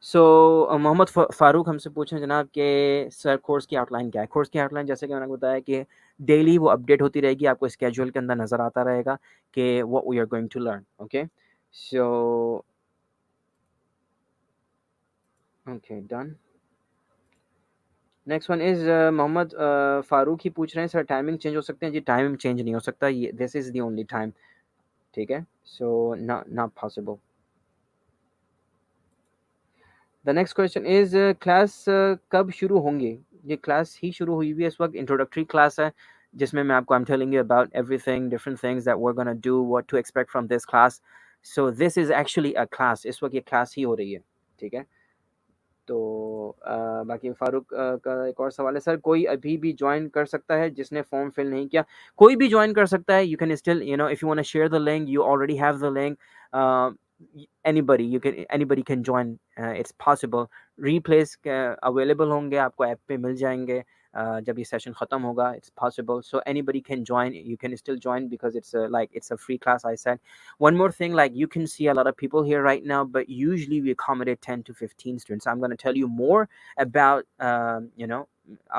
सो मोहम्मद फ़ारूक हमसे पूछ रहे हैं जनाब कि सर कोर्स की आउटलाइन क्या है? कोर्स की आउटलाइन जैसे कि मैंने बताया कि डेली वो अपडेट होती रहेगी, आपको स्केड्यूल के अंदर नज़र आता रहेगा कि what we are going to learn. Okay, so okay, done. Next one is Mohammed Farooq ही पूछ रहे हैं सर टाइमिंग चेंज हो सकते हैं? जी टाइमिंग चेंज नहीं हो सकता, ये this is the only time. ठीक है, so not possible. The next question is class कब शुरू होंगे? ये क्लास ही शुरू हुई हुई है इस वक्त, इंट्रोडक्टरी क्लास है जिसमें मैं आपको I am telling you about everything, different things that we are gonna do, what to expect from this class. So this is actually a class, इस वक्त ये क्लास ही हो रही है. ठीक है. तो बाकी फारूक का एक और सवाल है, सर कोई अभी भी ज्वाइन कर सकता है जिसने फॉर्म फिल नहीं किया? कोई भी ज्वाइन कर सकता है. You can still, you know, if you want to share the link, you already have the link. Anybody can join. It's possible. Replays available होंगे आपको ऐप पे मिल जाएंगे. जब ये सेशन खत्म होगा, it's possible, so anybody can join. You can still join because it's a free class, I said. One more thing, like, you can see a lot of people here right now, but usually we accommodate 10 to 15 students. I'm going to tell you more about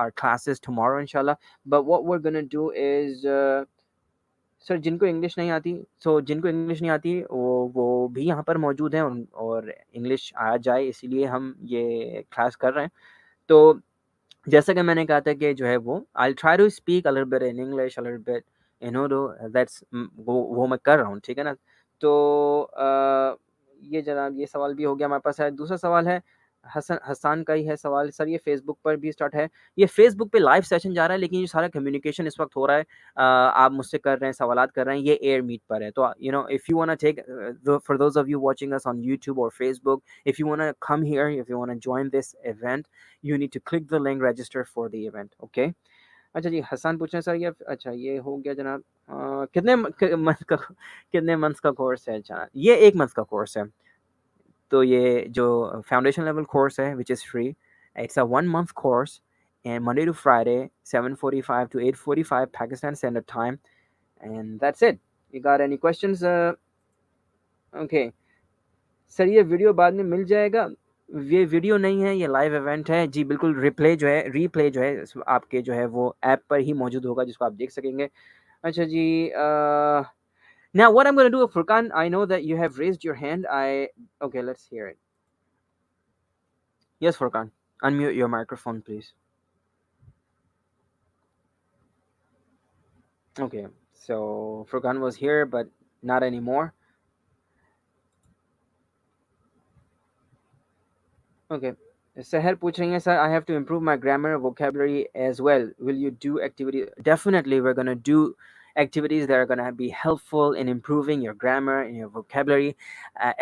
our classes tomorrow, inshallah. But what we're going to do is, sir जिनको English नहीं आती, जिनको English नहीं आती वो भी यहाँ पर मौजूद हैं, और इंग्लिश आ जाए इसीलिए हम ये क्लास कर रहे हैं. तो जैसा कि मैंने कहा था कि जो है वो I try to speak a little bit in English, a little bit, that's वो मैं कर रहा हूँ. ठीक है ना. तो ये जनाब, ये सवाल भी हो गया हमारे पास है. दूसरा सवाल है हसान का ही है सवाल, सर ये फेसबुक पर भी स्टार्ट है? ये फेसबुक पे लाइव सेशन जा रहा है, लेकिन ये सारा कम्युनिकेशन इस वक्त हो रहा है, आप मुझसे कर रहे हैं, सवालात कर रहे हैं, ये एयर मीट पर है. तो if you want to take, for those of you watching us on YouTube और Facebook, if you want to come here, if you want to join this event, you need to click the link, register for the event. Okay. अच्छा जी, हसन पूछ रहे हैं sir ये, अच्छा ये हो गया जनाब. मंथ का, कितने मंथ्स का कोर्स है? अच्छा, ये 1 मंथ का कोर्स है. तो ये जो फाउंडेशन लेवल कोर्स है, which is free, it's a 1 month course, and Monday to Friday, 7:45 to 8:45 Pakistan Standard Time, and that's it. You got any questions? Okay. Sir ये वीडियो बाद में मिल जाएगा? ये वीडियो नहीं है, ये लाइव इवेंट है जी. बिल्कुल. रीप्ले जो है आपके जो है वो ऐप पर ही मौजूद होगा, जिसको आप देख सकेंगे. अच्छा जी. Now what I'm going to do, Furkan, I know that you have raised your hand. Okay, let's hear it. Yes, Furkan, unmute your microphone, please. Okay, so Furkan was here but not anymore. Okay. Sahar पूछ रही हैं, sir, I have to improve my grammar, vocabulary as well. Will you do activity? Definitely, we're going to do activities that are going to be helpful in improving your grammar and your vocabulary.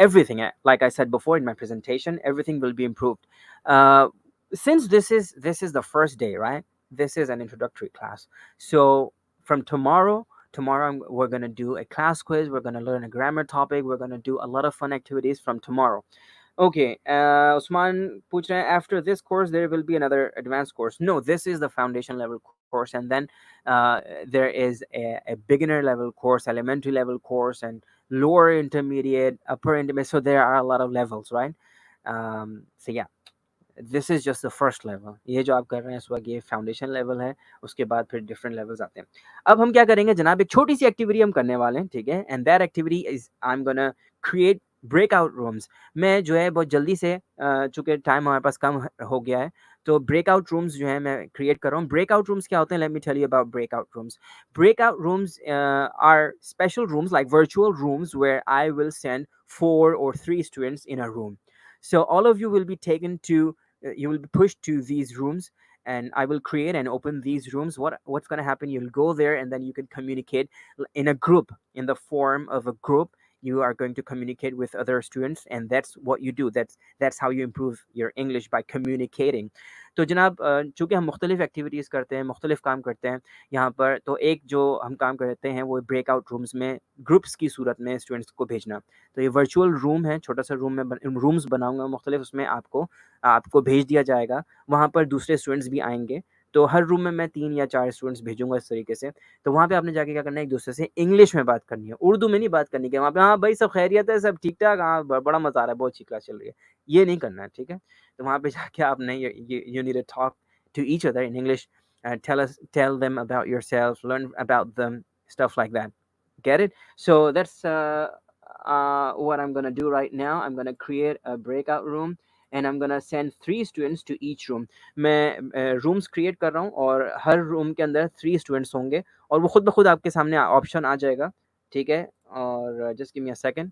Everything, like I said before in my presentation, everything will be improved. Uh, since this is the first day, right? This is an introductory class. So from tomorrow we're going to do a class quiz. We're going to learn a grammar topic. We're going to do a lot of fun activities from tomorrow. Okay, Usman पूछ रहे हैं, after this course there will be another advanced course. No, this is the foundation level course, and then there is a beginner level course, elementary level course, and lower intermediate, upper intermediate. So there are a lot of levels, right? So yeah, this is just the first level. ये जो आप कर रहे हैं इस वक्त, ये foundation level है. उसके बाद फिर डिफरेंट लेवल्स आते हैं. अब हम क्या करेंगे जनाब, एक छोटी सी एक्टिविटी हम करने वाले हैं. ठीक है. And that activity is, I am gonna create breakout rooms. मैं जो है बहुत जल्दी से, चूंकि टाइम हमारे पास कम हो गया है, तो ब्रेकआउट रूम्स जो है मैं क्रिएट कर रहा हूँ. ब्रेकआउट रूम्स क्या होते हैं? Let me tell you about breakout rooms. Breakout rooms are special rooms, like virtual rooms, where I will send 4 or 3 students in a room. So all of you will be taken to, you will be pushed to these rooms, and I will create and open these rooms. What's going to happen, you'll go there and then you can communicate in a group, in the form of a group. You are going to communicate with other students, and that's what you do. That's how you improve your English, by communicating. तो जनाब, चूँकि हम मुख्तलिफ़ activities करते हैं, मुख्तलिफ़ काम करते हैं यहाँ पर, तो एक जो हम काम करते हैं वो ब्रेकआउट रूम्स में ग्रुप्स की सूरत में स्टूडेंट्स को भेजना. तो ये वर्चुअल रूम है, छोटा सा रूम में रूम्स बनाऊंगा मुख्तलिफ, उसमें आपको आपको भेज दिया जाएगा. वहाँ पर दूसरे स्टूडेंट्स भी आएंगे. तो हर रूम में मैं 3 या 4 स्टूडेंट्स भेजूंगा इस तरीके से. तो वहाँ पे आपने जाके क्या करना है, एक दूसरे से इंग्लिश में बात करनी है, उर्दू में नहीं बात करनी है. वहाँ पे हाँ भाई सब खैरियत है, सब ठीक ठाक, हाँ बड़ा मज़ा आ रहा है, बहुत अच्छी क्लास चल रही है, ये नहीं करना है. ठीक है. तो वहाँ पे जाके आपने, you need to talk to each other in English, tell them about yourself, learn about them, stuff like that. Get it? So that's what I'm gonna do right now. I'm gonna create a breakout room, and I'm gonna send 3 students to each room. मैं rooms create कर रहा हूँ, और हर room के अंदर 3 students होंगे, और वो खुद ब खुद आपके सामने ऑप्शन आ जाएगा. ठीक है. और just give me a second.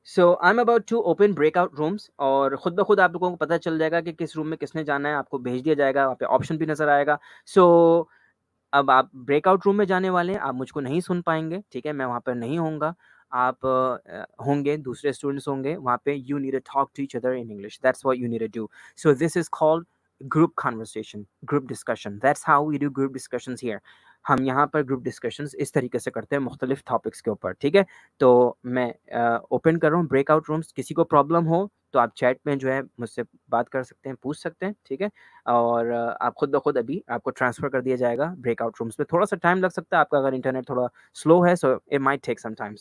So I am about to open breakout rooms और खुद ब खुद आप लोगों को पता चल जाएगा कि किस रूम में किसने जाना है, आपको भेज दिया जाएगा, वहाँ पे ऑप्शन भी नज़र आएगा। सो अब आप ब्रेकआउट रूम में जाने वाले हैं, आप मुझको नहीं सुन पाएँगे, ठीक है? मैं वहाँ पर नहीं होऊँगा। आप होंगे, दूसरे स्टूडेंट्स होंगे, वहाँ पे you need to talk to each other in English, that's what you need to do. So this is called group conversation, group discussion, that's how we do group discussions here. हम यहाँ पर group discussions इस तरीके से करते हैं मुख्तलिफ topics के ऊपर, ठीक है? तो मैं ओपन कर रहा हूँ ब्रेकआउट रूम्स, किसी को प्रॉब्लम हो तो आप चैट में जो है मुझसे बात कर सकते हैं, पूछ सकते हैं, ठीक है? और आप खुद ब खुद अभी आपको ट्रांसफ़र कर दिया जाएगा ब्रेकआउट रूम्स में। थोड़ा-सा टाइम लग सकता है आपका अगर इंटरनेट थोड़ा स्लो है, so it might take some time.